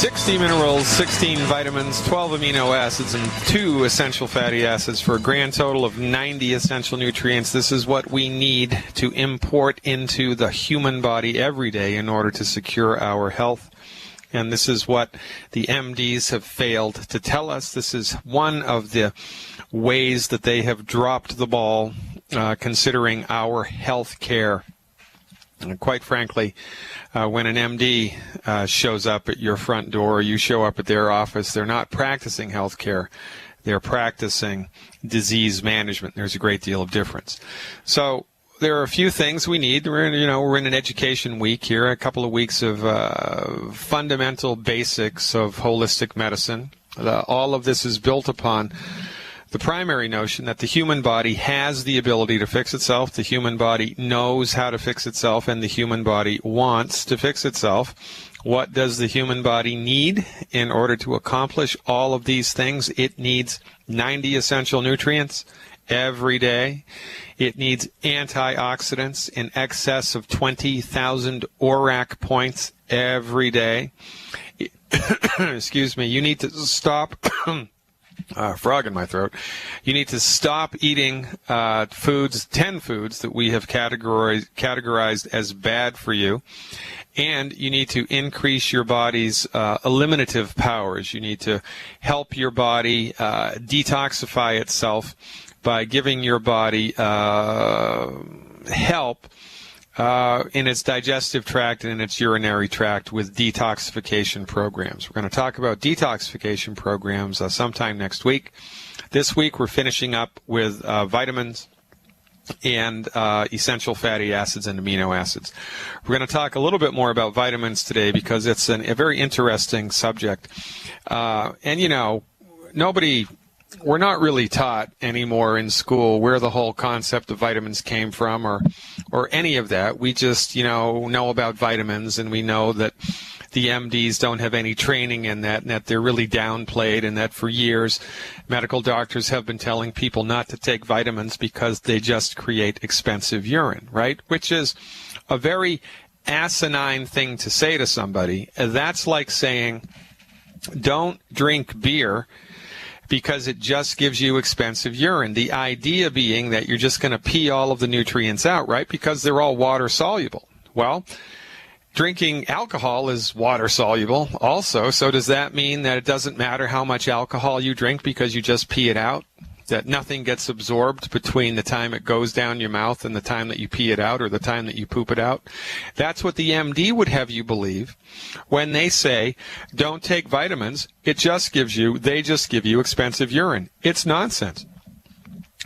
60 minerals, 16 vitamins, 12 amino acids, and 2 essential fatty acids for a grand total of 90 essential nutrients. This is what we need to import into the human body every day in order to secure our health. And this is what the MDs have failed to tell us. This is one of the ways that they have dropped the ball considering our health care. And quite frankly, when an MD shows up at your front door, or you show up at their office, they're not practicing health care. They're practicing disease management. There's a great deal of difference. So there are a few things we need. We're in an education week here, a couple of weeks of fundamental basics of holistic medicine. All of this is built upon the primary notion that the human body has the ability to fix itself, the human body knows how to fix itself, and the human body wants to fix itself. What does the human body need in order to accomplish all of these things? It needs 90 essential nutrients every day. It needs antioxidants in excess of 20,000 ORAC points every day. Excuse me, you need to stop... frog in my throat. You need to stop eating 10 foods that we have categorized as bad for you. And you need to increase your body's eliminative powers. You need to help your body detoxify itself by giving your body help in its digestive tract and in its urinary tract with detoxification programs. We're going to talk about detoxification programs sometime next week. This week we're finishing up with vitamins and essential fatty acids and amino acids. We're going to talk a little bit more about vitamins today because it's a very interesting subject. We're not really taught anymore in school where the whole concept of vitamins came from or any of that. We just, know about vitamins, and we know that the MDs don't have any training in that, and that they're really downplayed, and that for years medical doctors have been telling people not to take vitamins because they just create expensive urine, right? Which is a very asinine thing to say to somebody. That's like saying, don't drink beer because it just gives you expensive urine. The idea being that you're just going to pee all of the nutrients out, right? Because they're all water soluble. Well, drinking alcohol is water soluble also. So does that mean that it doesn't matter how much alcohol you drink because you just pee it out? That nothing gets absorbed between the time it goes down your mouth and the time that you pee it out or the time that you poop it out? That's what the MD would have you believe when they say, don't take vitamins. They just give you expensive urine. It's nonsense.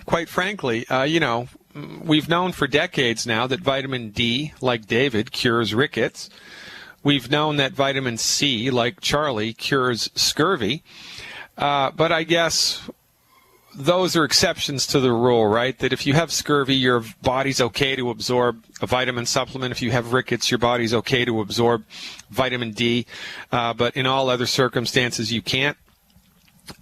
Quite frankly, we've known for decades now that vitamin D, like David, cures rickets. We've known that vitamin C, like Charlie, cures scurvy. But I guess those are exceptions to the rule, right? That if you have scurvy, your body's okay to absorb a vitamin supplement. If you have rickets, your body's okay to absorb vitamin D. But in all other circumstances, you can't.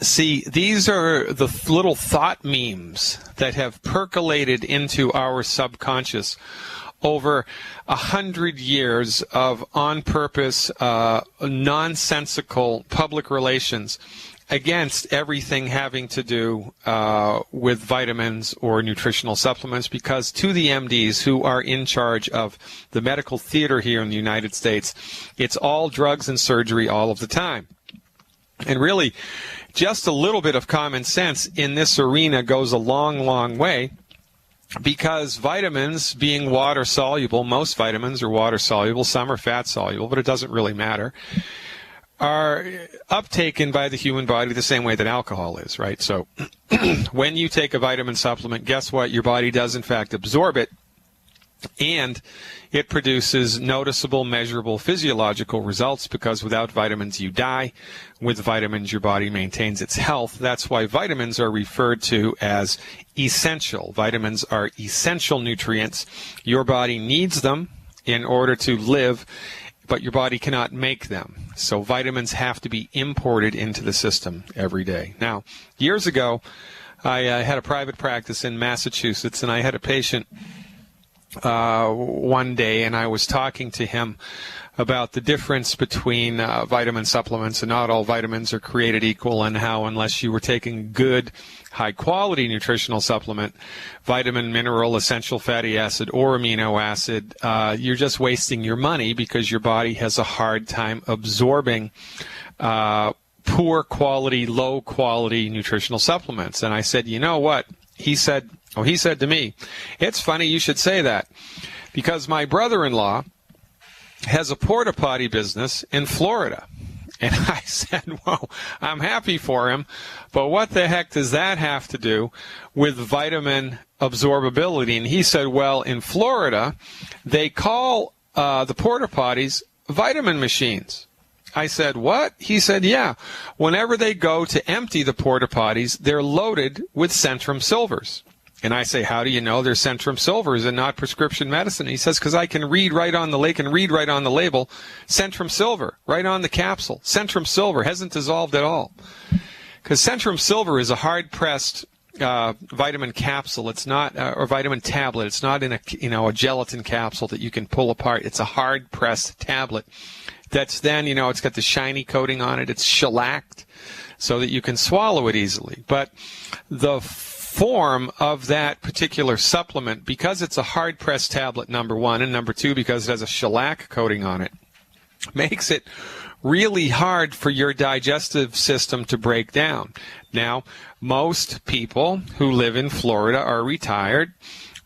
See, these are the little thought memes that have percolated into our subconscious over 100 years of on-purpose, nonsensical public relations against everything having to do with vitamins or nutritional supplements, because to the MDs who are in charge of the medical theater here in the United States, it's all drugs and surgery all of the time. And really, just a little bit of common sense in this arena goes a long, long way, because vitamins being water soluble, most vitamins are water soluble, some are fat soluble, but it doesn't really matter, are uptaken by the human body the same way that alcohol is, right? So when you take a vitamin supplement, guess what? Your body does, in fact, absorb it, and it produces noticeable, measurable physiological results, because without vitamins, you die. With vitamins, your body maintains its health. That's why vitamins are referred to as essential. Vitamins are essential nutrients. Your body needs them in order to live, but your body cannot make them. So vitamins have to be imported into the system every day. Now, years ago, I had a private practice in Massachusetts, and I had a patient one day, and I was talking to him about the difference between vitamin supplements, and not all vitamins are created equal, and how unless you were taking good, high-quality nutritional supplement, vitamin, mineral, essential fatty acid, or amino acid, you're just wasting your money because your body has a hard time absorbing poor quality, low quality nutritional supplements. And I said, you know what? He said to me, it's funny you should say that, because my brother-in-law has a porta potty business in Florida. And I said, well, I'm happy for him, but what the heck does that have to do with vitamin absorbability? And he said, well, in Florida, they call the porta potties vitamin machines. I said, what? He said, yeah. Whenever they go to empty the porta potties, they're loaded with Centrum Silvers. And I say, how do you know they're Centrum Silvers and not prescription medicine? He says, because I can read right on the label, Centrum Silver, right on the capsule. Centrum Silver hasn't dissolved at all. Because Centrum Silver is a hard-pressed vitamin capsule. It's not, or vitamin tablet. It's not in a gelatin capsule that you can pull apart. It's a hard-pressed tablet. That's then, it's got the shiny coating on it. It's shellacked so that you can swallow it easily. But the form of that particular supplement, because it's a hard-pressed tablet, number one, and number two, because it has a shellac coating on it, makes it really hard for your digestive system to break down. Now, most people who live in Florida are retired.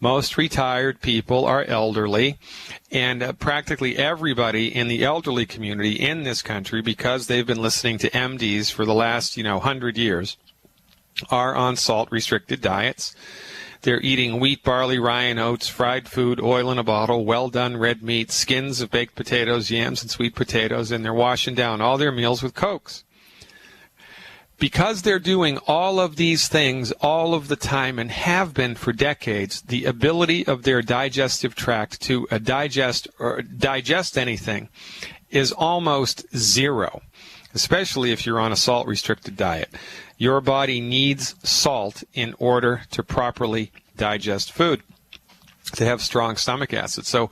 Most retired people are elderly, and practically everybody in the elderly community in this country, because they've been listening to MDs for the last, 100 years, are on salt-restricted diets. They're eating wheat, barley, rye, and oats, fried food, oil in a bottle, well-done red meat, skins of baked potatoes, yams, and sweet potatoes, and they're washing down all their meals with Cokes. Because they're doing all of these things all of the time and have been for decades, the ability of their digestive tract to digest anything is almost zero, especially if you're on a salt-restricted diet. Your body needs salt in order to properly digest food, to have strong stomach acid. So,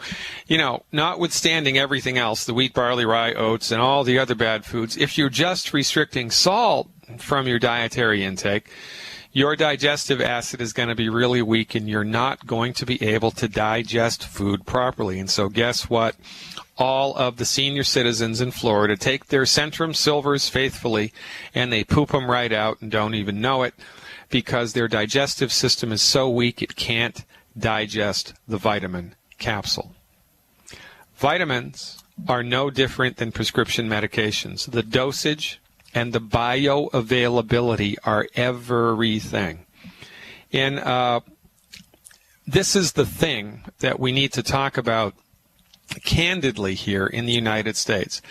notwithstanding everything else, the wheat, barley, rye, oats, and all the other bad foods, if you're just restricting salt from your dietary intake, your digestive acid is going to be really weak, and you're not going to be able to digest food properly. And so guess what? All of the senior citizens in Florida take their Centrum Silvers faithfully, and they poop them right out and don't even know it, because their digestive system is so weak it can't digest the vitamin capsule. Vitamins are no different than prescription medications. The dosage and the bioavailability are everything. And this is the thing that we need to talk about candidly here in the United States.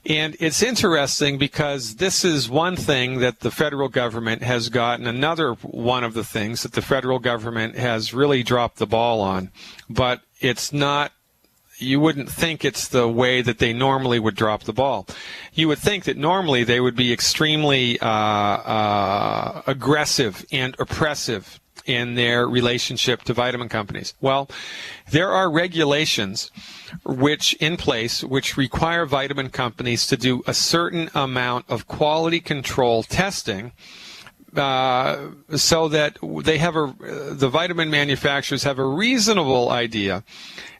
And it's interesting because this is one thing that the federal government has gotten, another one of the things that the federal government has really dropped the ball on, but it's not, you wouldn't think it's the way that they normally would drop the ball. You would think that normally they would be extremely aggressive and oppressive in their relationship to vitamin companies. Well, there are regulations which require vitamin companies to do a certain amount of quality control testing so that the vitamin manufacturers have a reasonable idea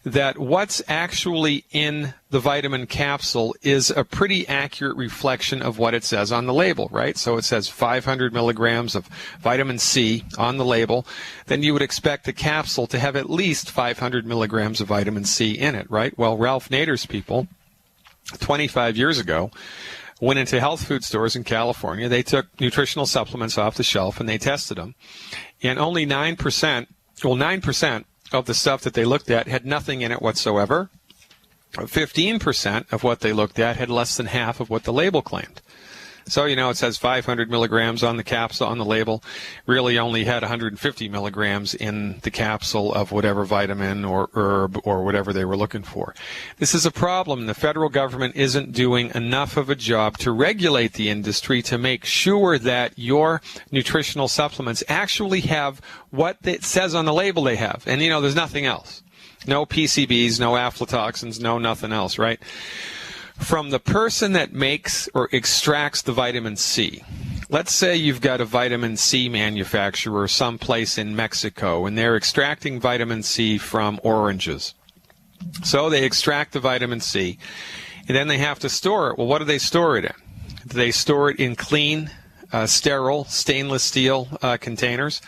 that what's actually in the vitamin capsule is a pretty accurate reflection of what it says on the label, right? So it says 500 milligrams of vitamin C on the label. Then you would expect the capsule to have at least 500 milligrams of vitamin C in it, right? Well, Ralph Nader's people, 25 years ago, went into health food stores in California. They took nutritional supplements off the shelf and they tested them. And only 9% of the stuff that they looked at had nothing in it whatsoever. 15% of what they looked at had less than half of what the label claimed. So, it says 500 milligrams on the capsule, on the label, really only had 150 milligrams in the capsule of whatever vitamin or herb or whatever they were looking for. This is a problem. The federal government isn't doing enough of a job to regulate the industry to make sure that your nutritional supplements actually have what it says on the label they have. And, there's nothing else. No PCBs, no aflatoxins, no nothing else, right? From the person that makes or extracts the vitamin C. Let's say you've got a vitamin C manufacturer someplace in Mexico, and they're extracting vitamin C from oranges. So they extract the vitamin C, and then they have to store it. Well, what do they store it in? Do they store it in clean, sterile, stainless steel containers,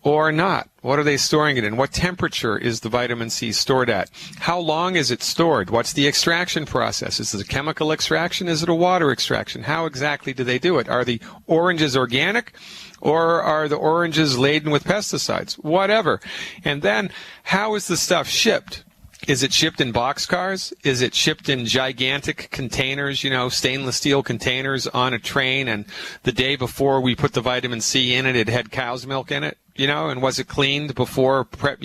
or not? What are they storing it in? What temperature is the vitamin C stored at? How long is it stored? What's the extraction process? Is it a chemical extraction? Is it a water extraction? How exactly do they do it? Are the oranges organic, or are the oranges laden with pesticides? Whatever. And then, how is the stuff shipped? Is it shipped in boxcars? Is it shipped in gigantic containers, stainless steel containers on a train, and the day before we put the vitamin C in it, it had cow's milk in it, and was it cleaned before prep,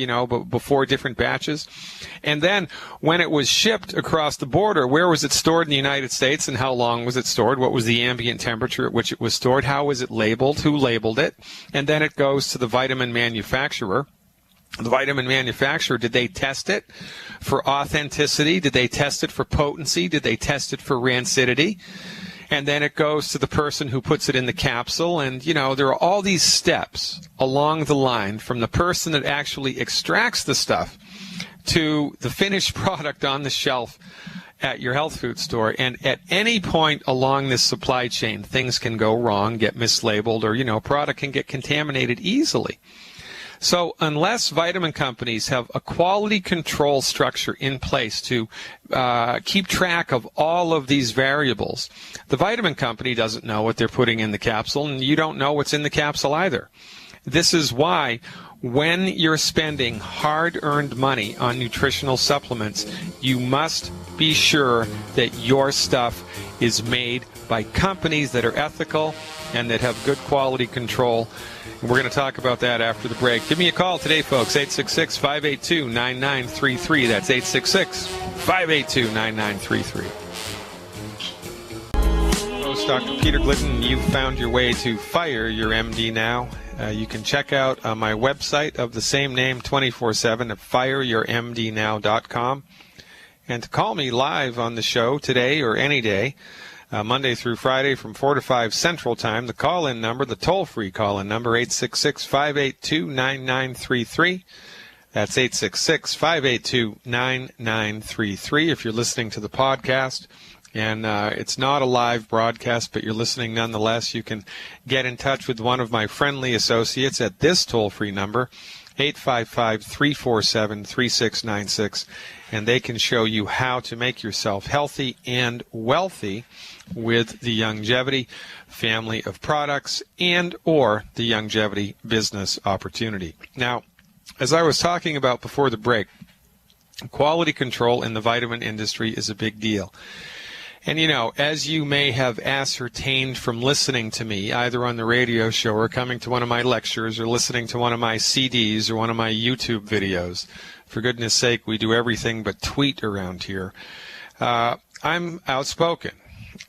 before different batches? And then when it was shipped across the border, where was it stored in the United States, and how long was it stored? What was the ambient temperature at which it was stored? How was it labeled? Who labeled it? And then it goes to the vitamin manufacturer. The vitamin manufacturer, did they test it for authenticity? Did they test it for potency? Did they test it for rancidity? And then it goes to the person who puts it in the capsule. And, there are all these steps along the line from the person that actually extracts the stuff to the finished product on the shelf at your health food store. And at any point along this supply chain, things can go wrong, get mislabeled, or, product can get contaminated easily. So unless vitamin companies have a quality control structure in place to keep track of all of these variables, the vitamin company doesn't know what they're putting in the capsule, and you don't know what's in the capsule either. This is why when you're spending hard-earned money on nutritional supplements, you must be sure that your stuff is made by companies that are ethical and that have good quality control. And we're going to talk about that after the break. Give me a call today, folks, 866-582-9933. That's 866-582-9933. Host Dr. Peter Glidden, you've found your way to Fire Your MD Now. You can check out my website of the same name 24/7 at fireyourmdnow.com. And to call me live on the show today or any day, Monday through Friday from 4 to 5 Central Time, the call-in number, the toll-free call-in number, 866-582-9933. That's 866-582-9933. If you're listening to the podcast, and it's not a live broadcast, but you're listening nonetheless, you can get in touch with one of my friendly associates at this toll-free number, 855-347-3696, and they can show you how to make yourself healthy and wealthy with the Youngevity family of products and or the Youngevity business opportunity. Now, as I was talking about before the break, quality control in the vitamin industry is a big deal. And, as you may have ascertained from listening to me, either on the radio show or coming to one of my lectures or listening to one of my CDs or one of my YouTube videos, for goodness sake, we do everything but tweet around here. I'm outspoken,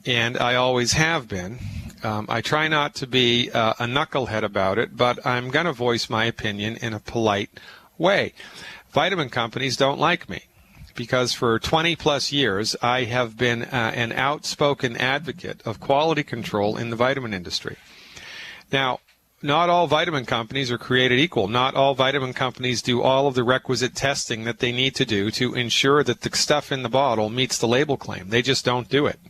and I always have been. I try not to be a knucklehead about it, but I'm going to voice my opinion in a polite way. Vitamin companies don't like me, because for 20-plus years, I have been an outspoken advocate of quality control in the vitamin industry. Now, not all vitamin companies are created equal. Not all vitamin companies do all of the requisite testing that they need to do to ensure that the stuff in the bottle meets the label claim. They just don't do it.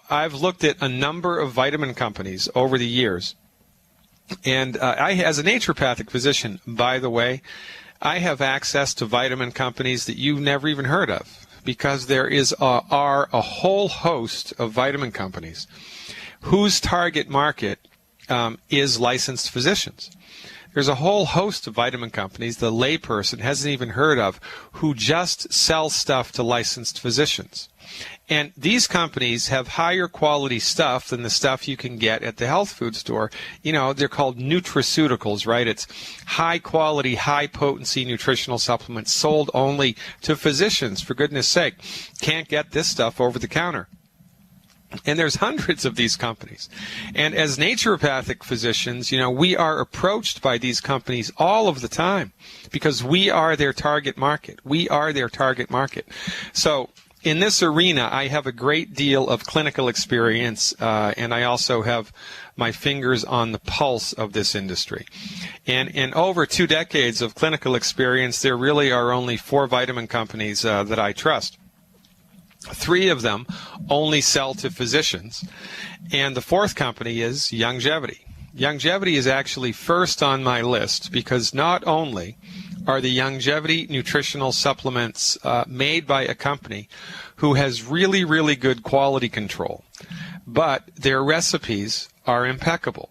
I've looked at a number of vitamin companies over the years, and I, as a naturopathic physician, by the way, I have access to vitamin companies that you've never even heard of, because there are a whole host of vitamin companies whose target market is licensed physicians. There's a whole host of vitamin companies the layperson hasn't even heard of who just sell stuff to licensed physicians. And these companies have higher quality stuff than the stuff you can get at the health food store. They're called nutraceuticals, right? It's high quality, high potency nutritional supplements sold only to physicians, for goodness sake. Can't get this stuff over the counter. And there's hundreds of these companies. And as naturopathic physicians, we are approached by these companies all of the time because we are their target market. We are their target market. So in this arena, I have a great deal of clinical experience, and I also have my fingers on the pulse of this industry. And in over 2 decades of clinical experience, there really are only 4 vitamin companies that I trust. 3 of them only sell to physicians, and the 4th company is Longevity. Longevity is actually first on my list because not only are the Longevity nutritional supplements made by a company who has really, really good quality control, but their recipes are impeccable.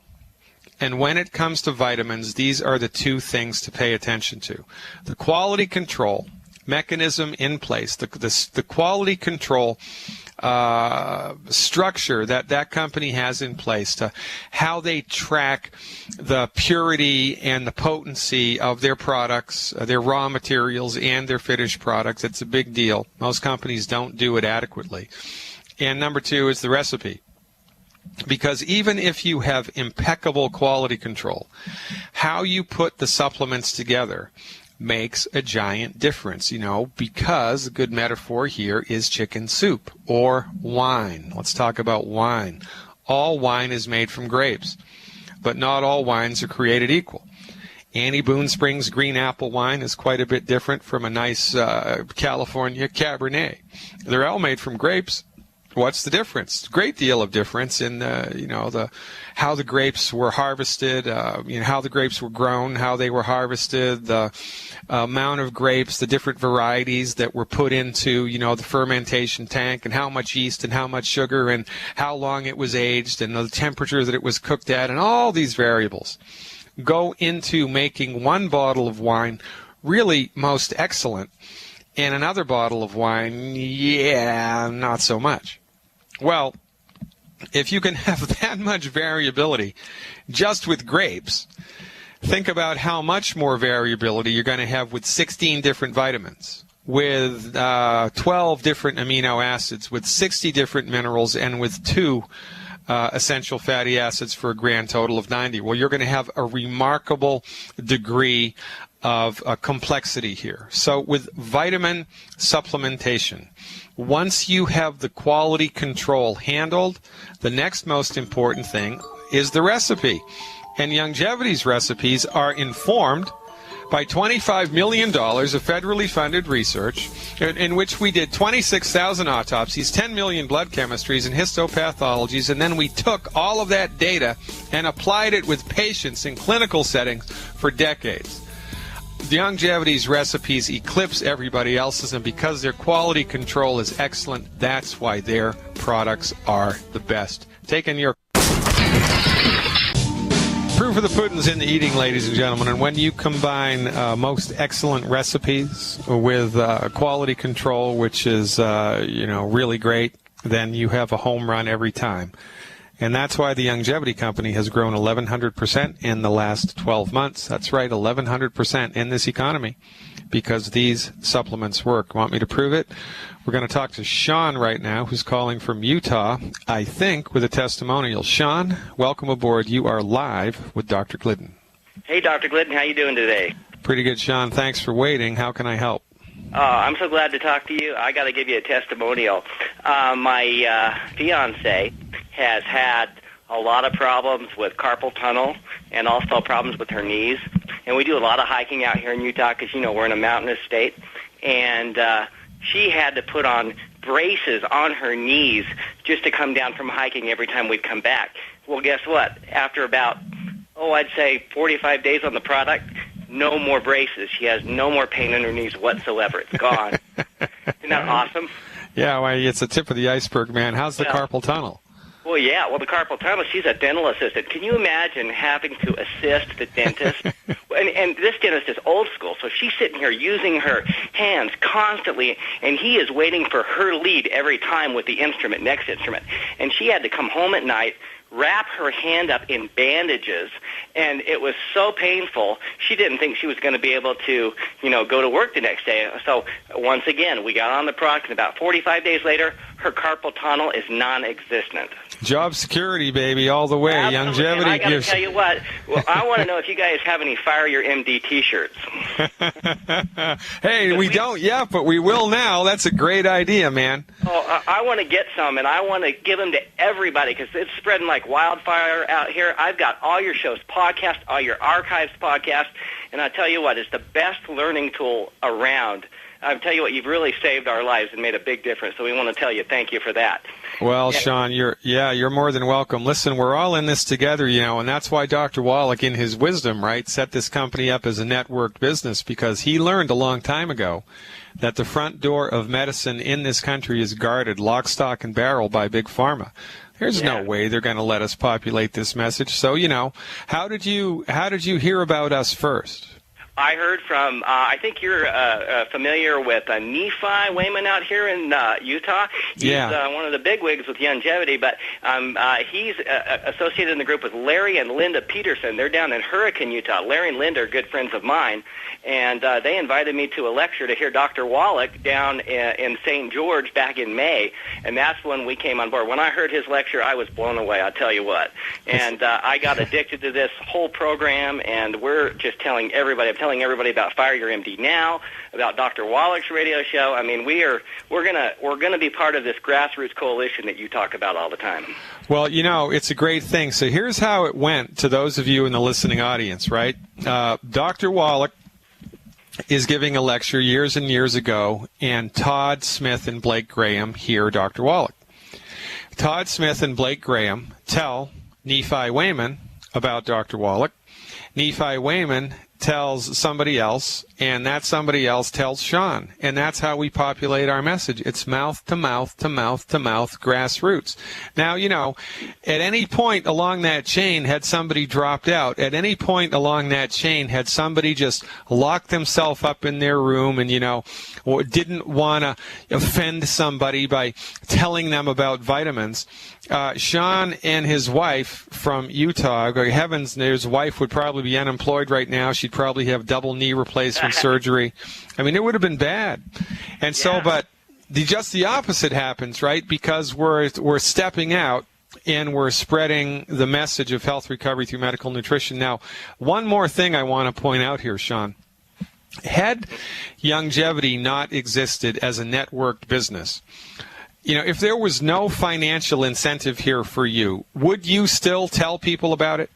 And when it comes to vitamins, these are the 2 things to pay attention to. The quality control mechanism in place, the quality control structure that company has in place to how they track the purity and the potency of their products, their raw materials, and their finished products. It's a big deal. Most companies don't do it adequately. And number 2 is the recipe. Because even if you have impeccable quality control, how you put the supplements together makes a giant difference, because a good metaphor here is chicken soup or wine. Let's talk about wine. All wine is made from grapes, but not all wines are created equal. Annie Boone Springs green apple wine is quite a bit different from a nice California Cabernet. They're all made from grapes. What's the difference? Great deal of difference in how the grapes were harvested, how the grapes were grown, how they were harvested, the amount of grapes, the different varieties that were put into the fermentation tank, and how much yeast and how much sugar and how long it was aged and the temperature that it was cooked at, and all these variables go into making one bottle of wine really most excellent, and another bottle of wine, not so much. Well, if you can have that much variability just with grapes, think about how much more variability you're going to have with 16 different vitamins, with 12 different amino acids, with 60 different minerals, and with 2 essential fatty acids for a grand total of 90. Well, you're going to have a remarkable degree of complexity here. So with vitamin supplementation, once you have the quality control handled, the next most important thing is the recipe. And Longevity's recipes are informed by $25 million of federally funded research in which we did 26,000 autopsies, 10 million blood chemistries, and histopathologies, and then we took all of that data and applied it with patients in clinical settings for decades. Longevity's recipes eclipse everybody else's, and because their quality control is excellent, that's why their products are the best. Taking your proof of the pudding's in the eating, ladies and gentlemen, and when you combine most excellent recipes with quality control, which is really great, then you have a home run every time. And that's why the Longevity Company has grown 1,100% in the last 12 months. That's right, 1,100% in this economy, because these supplements work. Want me to prove it? We're going to talk to Sean right now, who's calling from Utah, I think, with a testimonial. Sean, welcome aboard. You are live with Dr. Glidden. Hey, Dr. Glidden. How you doing today? Pretty good, Sean. Thanks for waiting. How can I help? I'm so glad to talk to you. I got to give you a testimonial. My fiance has had a lot of problems with carpal tunnel and also problems with her knees. And we do a lot of hiking out here in Utah because, we're in a mountainous state. And she had to put on braces on her knees just to come down from hiking every time we'd come back. Well, guess what? After about, I'd say 45 days on the product, no more braces. She has no more pain in her knees whatsoever. It's gone. Isn't that awesome? Yeah, well, it's the tip of the iceberg, man. How's the carpal tunnel? Well, yeah. Well, the carpal tunnel, she's a dental assistant. Can you imagine having to assist the dentist? and this dentist is old school, so she's sitting here using her hands constantly, and he is waiting for her lead every time with the next instrument. And she had to come home at night, wrap her hand up in bandages, and it was so painful, she didn't think she was going to be able to, go to work the next day. So once again, we got on the product, and about 45 days later, her carpal tunnel is non-existent. Job security, baby, all the way. Absolutely. Longevity. And I got to tell you what, I want to know if you guys have any Fire Your MD T-shirts. Hey, we don't yet, but we will now. That's a great idea, man. Oh, I want to get some, and I want to give them to everybody because it's spreading like wildfire out here. I've got all your shows podcast, all your archives podcast, and I tell you what, it's the best learning tool around. I tell you what, you've really saved our lives and made a big difference, so we want to tell you thank you for that. Well, Sean, you're more than welcome. Listen, we're all in this together, and that's why Dr. Wallach, in his wisdom, right, set this company up as a networked business, because he learned a long time ago that the front door of medicine in this country is guarded lock, stock, and barrel by Big Pharma. There's no way they're going to let us populate this message. So, how did you hear about us first? I heard from, I think you're familiar with Nephi Wayman out here in Utah. He's one of the bigwigs with longevity, but he's associated in the group with Larry and Linda Peterson. They're down in Hurricane, Utah. Larry and Linda are good friends of mine, and they invited me to a lecture to hear Dr. Wallach down in St. George back in May, and that's when we came on board. When I heard his lecture, I was blown away, I'll tell you what. And I got addicted to this whole program, and we're just telling everybody, telling everybody about Fire Your MD Now, about Dr. Wallach's radio show. I mean, we're gonna be part of this grassroots coalition that you talk about all the time. Well, it's a great thing. So here's how it went to those of you in the listening audience, right? Dr. Wallach is giving a lecture years and years ago, and Todd Smith and Blake Graham hear Dr. Wallach. Todd Smith and Blake Graham tell Nephi Wayman about Dr. Wallach. Nephi Wayman tells somebody else, and that somebody else tells Sean. And that's how we populate our message. It's mouth to mouth to mouth to mouth, grassroots. Now, at any point along that chain, had somebody dropped out, at any point along that chain, had somebody just locked themselves up in their room and, or didn't want to offend somebody by telling them about vitamins, Sean and his wife from Utah, heavens, his wife would probably be unemployed right now. She'd probably have double knee replacement surgery. I mean, it would have been bad. And so, but just the opposite happens, right? Because we're stepping out and we're spreading the message of health recovery through medical nutrition. Now, one more thing I want to point out here, Sean. Had longevity not existed as a networked business, if there was no financial incentive here for you, would you still tell people about it?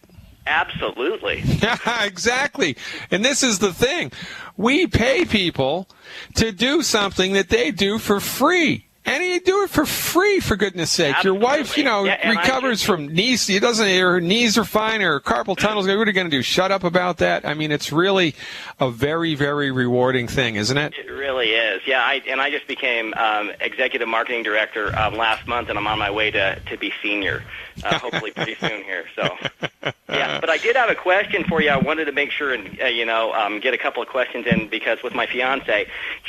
Absolutely. Yeah, exactly. And this is the thing. We pay people to do something that they do for free. And you do it for free, for goodness sake. Absolutely. Your wife, recovers from knees. Her knees are fine, her carpal tunnel's. What are you going to do? Shut up about that? I mean, it's really a very, very rewarding thing, isn't it? It really is. Yeah, I just became executive marketing director last month, and I'm on my way to be senior, hopefully pretty soon here. So, yeah. But I did have a question for you. I wanted to make sure and get a couple of questions in, because with my fiance,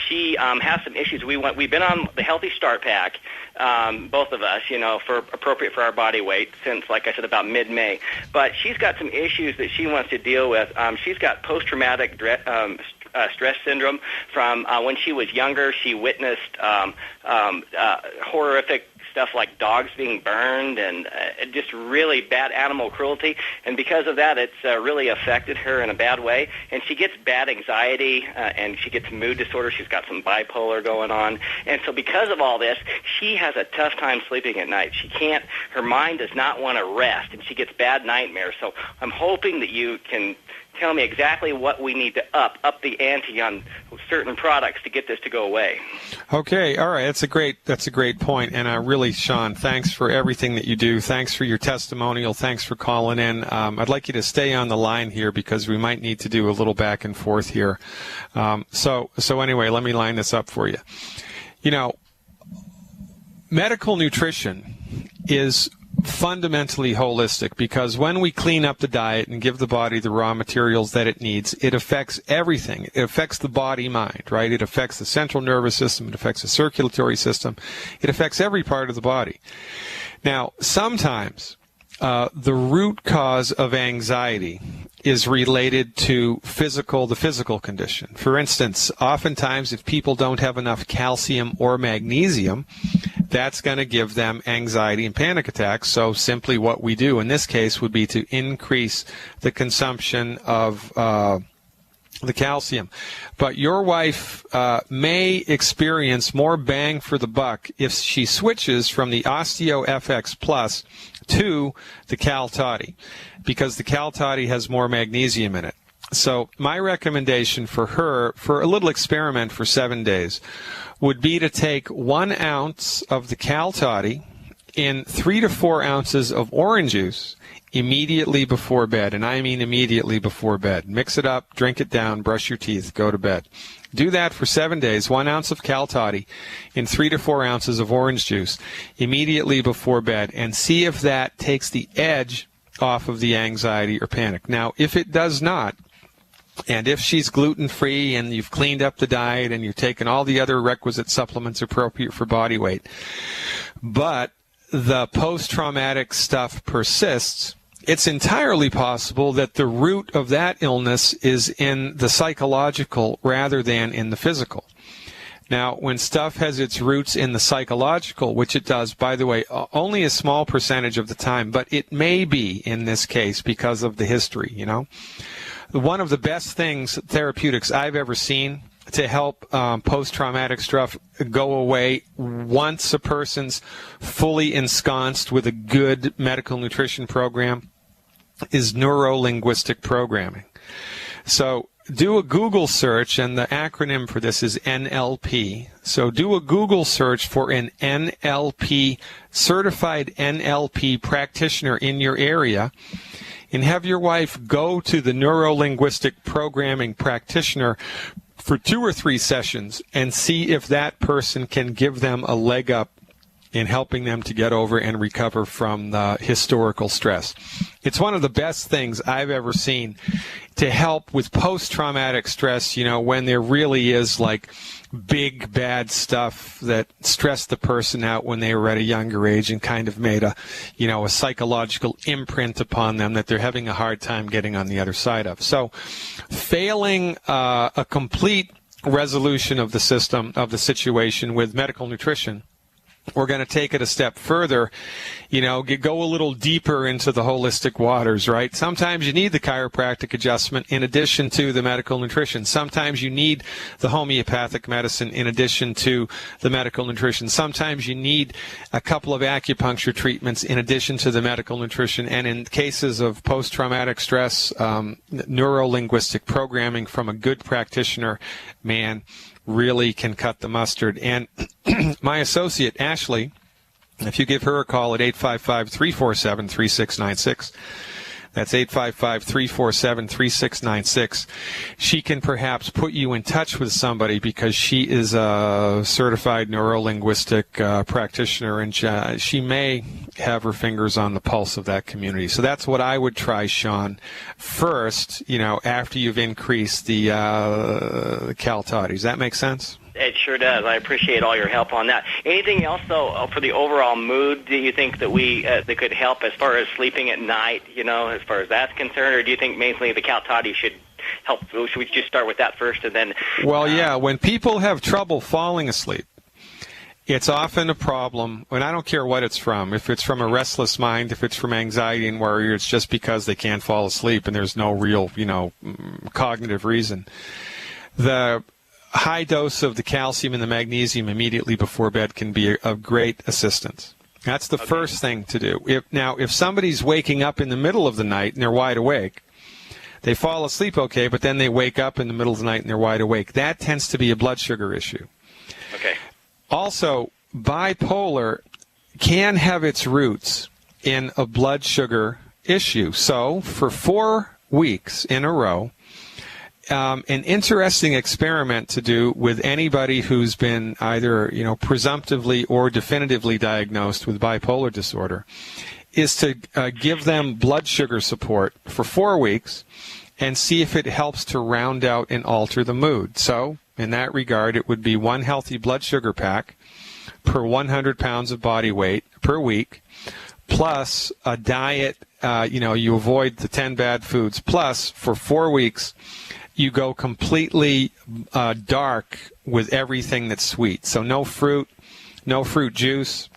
she has some issues. We've been on the Healthy Start Pack, both of us, for appropriate for our body weight since, like I said, about mid-May. But she's got some issues that she wants to deal with. She's got post-traumatic stress syndrome from when she was younger. She witnessed horrific stuff like dogs being burned and just really bad animal cruelty. And because of that, it's really affected her in a bad way. And she gets bad anxiety and she gets mood disorder. She's got some bipolar going on. And so because of all this, she has a tough time sleeping at night. Her mind does not want to rest, and she gets bad nightmares. So I'm hoping that you can tell me exactly what we need to up the ante on certain products to get this to go away. Okay, all right, that's a great point, and really, Sean, thanks for everything that you do. Thanks for your testimonial. Thanks for calling in. I'd like you to stay on the line here because we might need to do a little back and forth here. So anyway, let me line this up for you. Medical nutrition is fundamentally holistic, because when we clean up the diet and give the body the raw materials that it needs, it affects everything. It affects the body-mind, right? It affects the central nervous system. It affects the circulatory system. It affects every part of the body. Now, sometimes the root cause of anxiety is related to the physical condition. For instance, oftentimes if people don't have enough calcium or magnesium, that's going to give them anxiety and panic attacks. So simply what we do in this case would be to increase the consumption of the calcium. But your wife may experience more bang for the buck if she switches from the Osteo FX Plus to the Cal Toddy, because the Cal Toddy has more magnesium in it. So my recommendation for her, for a little experiment for 7 days, would be to take 1 ounce of the Cal Toddy in 3 to 4 ounces of orange juice immediately before bed. And I mean immediately before bed. Mix it up, drink it down, brush your teeth, go to bed. Do that for 7 days, 1 ounce of Cal Toddy in 3 to 4 ounces of orange juice immediately before bed, and see if that takes the edge off of the anxiety or panic. Now, if it does not, and if she's gluten-free and you've cleaned up the diet and you've taken all the other requisite supplements appropriate for body weight, but the post-traumatic stuff persists, it's entirely possible that the root of that illness is in the psychological rather than in the physical. Now, when stuff has its roots in the psychological, which it does, by the way, only a small percentage of the time, but it may be in this case because of the history, you know. One of the best things, therapeutics I've ever seen to help post-traumatic stuff go away once a person's fully ensconced with a good medical nutrition program is neuro-linguistic programming. So do a Google search, and the acronym for this is NLP. So do a Google search for an NLP, certified NLP practitioner in your area, and have your wife go to the neuro-linguistic programming practitioner for 2 or 3 sessions and see if that person can give them a leg up in helping them to get over and recover from the historical stress. It's one of the best things I've ever seen to help with post-traumatic stress, you know, when there really is like big bad stuff that stressed the person out when they were at a younger age and kind of made a psychological imprint upon them that they're having a hard time getting on the other side of. So failing a complete resolution of the system, of the situation with medical nutrition, we're going to take it a step further, go a little deeper into the holistic waters, right? Sometimes you need the chiropractic adjustment in addition to the medical nutrition. Sometimes you need the homeopathic medicine in addition to the medical nutrition. Sometimes you need a couple of acupuncture treatments in addition to the medical nutrition. And in cases of post-traumatic stress, neuro-linguistic programming from a good practitioner, man, really can cut the mustard. And my associate, Ashley, if you give her a call at 855-347-3696, that's 855-347-3696, she can perhaps put you in touch with somebody because she is a certified neuro-linguistic practitioner, and she may have her fingers on the pulse of that community. So that's what I would try, Sean, first, after you've increased the Cal Toddy. Does that make sense? It sure does. I appreciate all your help on that. Anything else, though, for the overall mood, do you think that that could help as far as sleeping at night, as far as that's concerned, or do you think mainly the Cal Toddy should help? Should we just start with that first and then? Well, yeah. When people have trouble falling asleep, it's often a problem, and I don't care what it's from. If it's from a restless mind, if it's from anxiety and worry, it's just because they can't fall asleep and there's no real, cognitive reason. The high dose of the calcium and the magnesium immediately before bed can be of great assistance. That's the first thing to do. If somebody's waking up in the middle of the night and they're wide awake, they fall asleep okay, but then they wake up in the middle of the night and they're wide awake. That tends to be a blood sugar issue. Okay. Also, bipolar can have its roots in a blood sugar issue. So for 4 weeks in a row, an interesting experiment to do with anybody who's been either, presumptively or definitively diagnosed with bipolar disorder is to give them blood sugar support for 4 weeks and see if it helps to round out and alter the mood. So in that regard, it would be 1 healthy blood sugar pack per 100 pounds of body weight per week, plus a diet, you avoid the 10 bad foods, plus for 4 weeks, you go completely dark with everything that's sweet. So no fruit juice,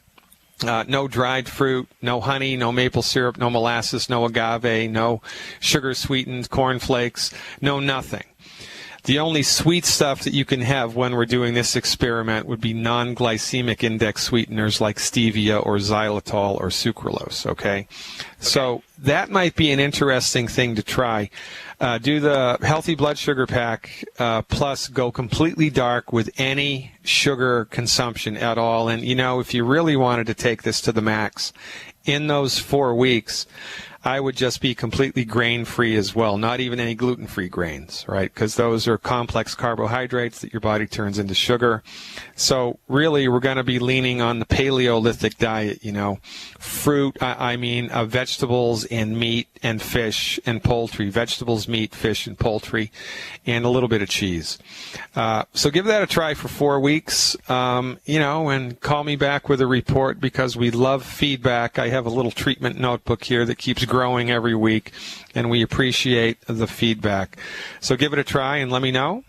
no dried fruit, no honey, no maple syrup, no molasses, no agave, no sugar-sweetened cornflakes, no nothing. The only sweet stuff that you can have when we're doing this experiment would be non-glycemic index sweeteners like stevia or xylitol or sucralose, okay? So that might be an interesting thing to try. Do the healthy blood sugar pack, plus go completely dark with any sugar consumption at all. And, if you really wanted to take this to the max, in those 4 weeks, I would just be completely grain-free as well, not even any gluten-free grains, right? Because those are complex carbohydrates that your body turns into sugar. So really, we're going to be leaning on the Paleolithic diet, fruit, vegetables and meat and fish and poultry, vegetables, meat, fish, and poultry, and a little bit of cheese. So give that a try for 4 weeks, and call me back with a report because we love feedback. I have a little treatment notebook here that keeps growing every week, and we appreciate the feedback. So give it a try and let me know.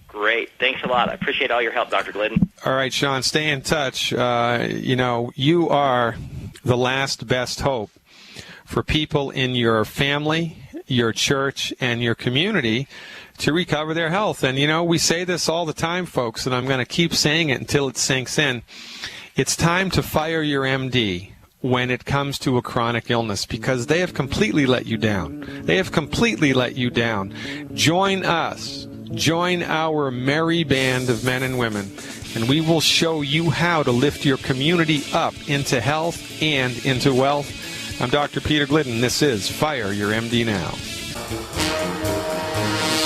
Great. Thanks a lot. I appreciate all your help, Dr. Glidden. All right, Sean, stay in touch. You are the last best hope for people in your family, your church, and your community to recover their health. And, we say this all the time, folks, and I'm going to keep saying it until it sinks in. It's time to fire your MD when it comes to a chronic illness because they have completely let you down. They have completely let you down. Join us. Join our merry band of men and women, and we will show you how to lift your community up into health and into wealth. I'm Dr. Peter Glidden. This is Fire Your MD Now.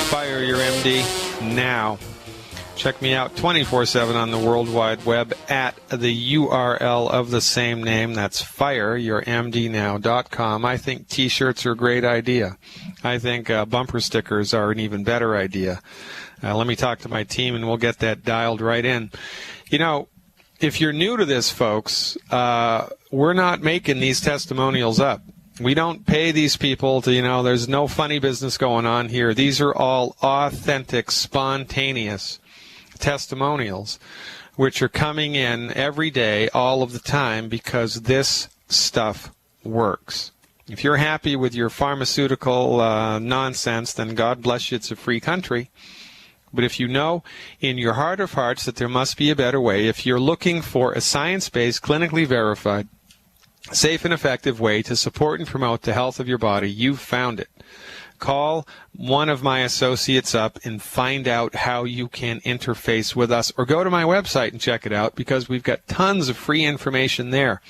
Fire Your MD Now. Check me out 24/7 on the World Wide Web at the URL of the same name. That's fireyourmdnow.com. I think T-shirts are a great idea. I think bumper stickers are an even better idea. Let me talk to my team, and we'll get that dialed right in. If you're new to this, folks, we're not making these testimonials up. We don't pay these people to, there's no funny business going on here. These are all authentic, spontaneous testimonials which are coming in every day, all of the time, because this stuff works. If you're happy with your pharmaceutical nonsense, then God bless you, it's a free country. But if you know in your heart of hearts that there must be a better way, if you're looking for a science-based, clinically verified, safe and effective way to support and promote the health of your body, you've found it. Call one of my associates up and find out how you can interface with us, or go to my website and check it out because we've got tons of free information there.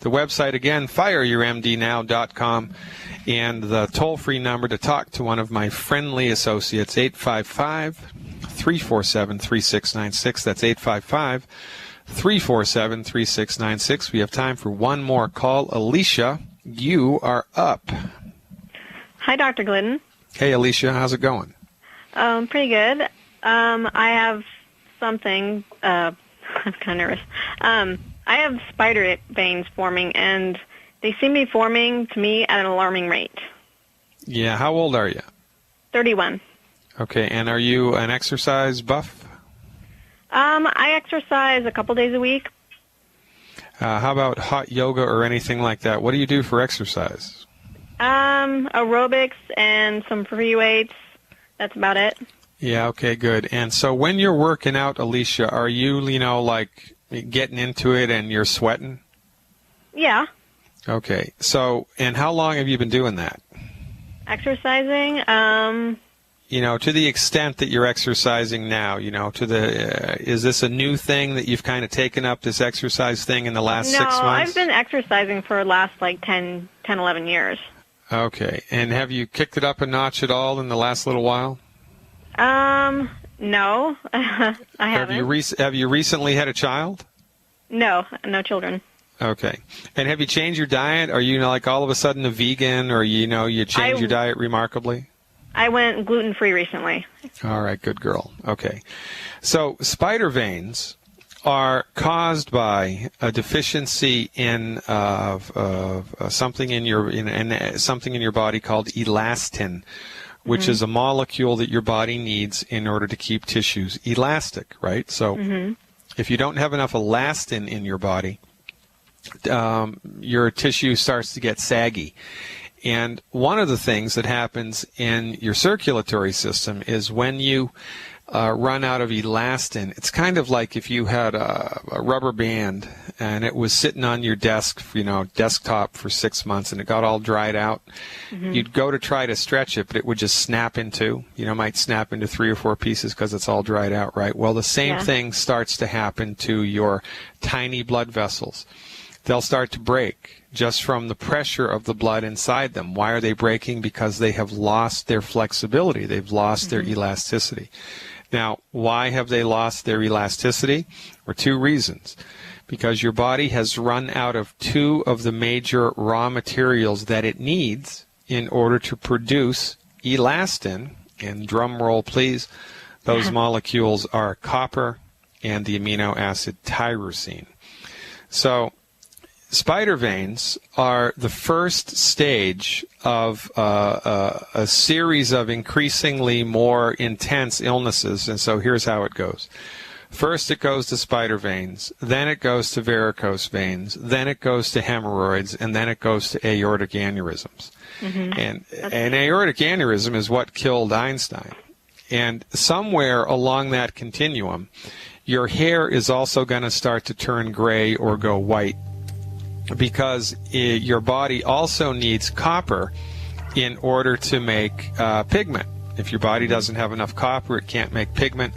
The website, again, fireyourmdnow.com, and the toll-free number to talk to one of my friendly associates, 855-347-3696. That's 855-347-3696. We have time for one more call. Alicia, you are up. Hi, Dr. Glidden. Hey, Alicia. How's it going? Pretty good. I have something. I'm kind of nervous. I have spider veins forming, and they seem to be forming to me at an alarming rate. Yeah. How old are you? 31. Okay. And are you an exercise buff? I exercise a couple days a week. How about hot yoga or anything like that? What do you do for exercise? Aerobics and some free weights. That's about it. Yeah, okay, good. And so when you're working out, Alicia, are you, like getting into it and you're sweating? Yeah. Okay. So, and how long have you been doing that? Exercising, to the extent that you're exercising now, is this a new thing that you've kind of taken up, this exercise thing, in the last 6 months? No, I've been exercising for the last 10, 11 years. Okay. And have you kicked it up a notch at all in the last little while? No, I haven't. Have you recently had a child? No children. Okay. And have you changed your diet? Are you all of a sudden a vegan, or you changed your diet remarkably? I went gluten-free recently. All right, good girl. Okay. So spider veins are caused by a deficiency in something in your body called elastin, which is a molecule that your body needs in order to keep tissues elastic, right? So if you don't have enough elastin in your body, your tissue starts to get saggy. And one of the things that happens in your circulatory system is when you run out of elastin, it's kind of like if you had a rubber band and it was sitting on your desk, desktop for 6 months and it got all dried out. You'd go to try to stretch it, but it would just snap in two. Might snap into 3 or 4 pieces because it's all dried out, right? Well, the same thing starts to happen to your tiny blood vessels. They'll start to break just from the pressure of the blood inside them. Why are they breaking? Because they have lost their flexibility. They've lost their elasticity. Now, why have they lost their elasticity? For 2 reasons. Because your body has run out of 2 of the major raw materials that it needs in order to produce elastin. And drum roll, please. Those molecules are copper and the amino acid tyrosine. So spider veins are the first stage of a series of increasingly more intense illnesses, and so here's how it goes. First it goes to spider veins, then it goes to varicose veins, then it goes to hemorrhoids, and then it goes to aortic aneurysms. And an aortic aneurysm is what killed Einstein. And somewhere along that continuum, your hair is also going to start to turn gray or go white, because your body also needs copper in order to make pigment. If your body doesn't have enough copper, it can't make pigment.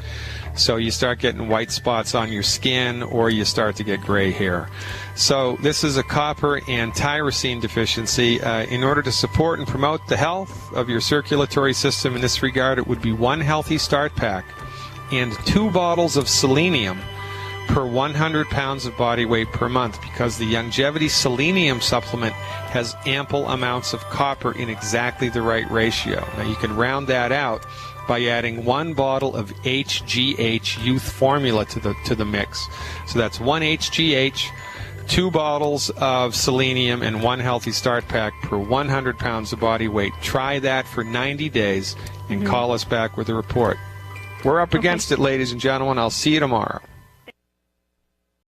So you start getting white spots on your skin, or you start to get gray hair. So this is a copper and tyrosine deficiency. In order to support and promote the health of your circulatory system in this regard, it would be 1 healthy start pack and 2 bottles of selenium per 100 pounds of body weight per month, because the Longevity Selenium supplement has ample amounts of copper in exactly the right ratio. Now you can round that out by adding 1 bottle of HGH Youth Formula to the mix. So that's 1 HGH, 2 bottles of selenium, and 1 healthy start pack per 100 pounds of body weight. Try that for 90 days and call us back with a report. We're up against it, ladies and gentlemen. I'll see you tomorrow.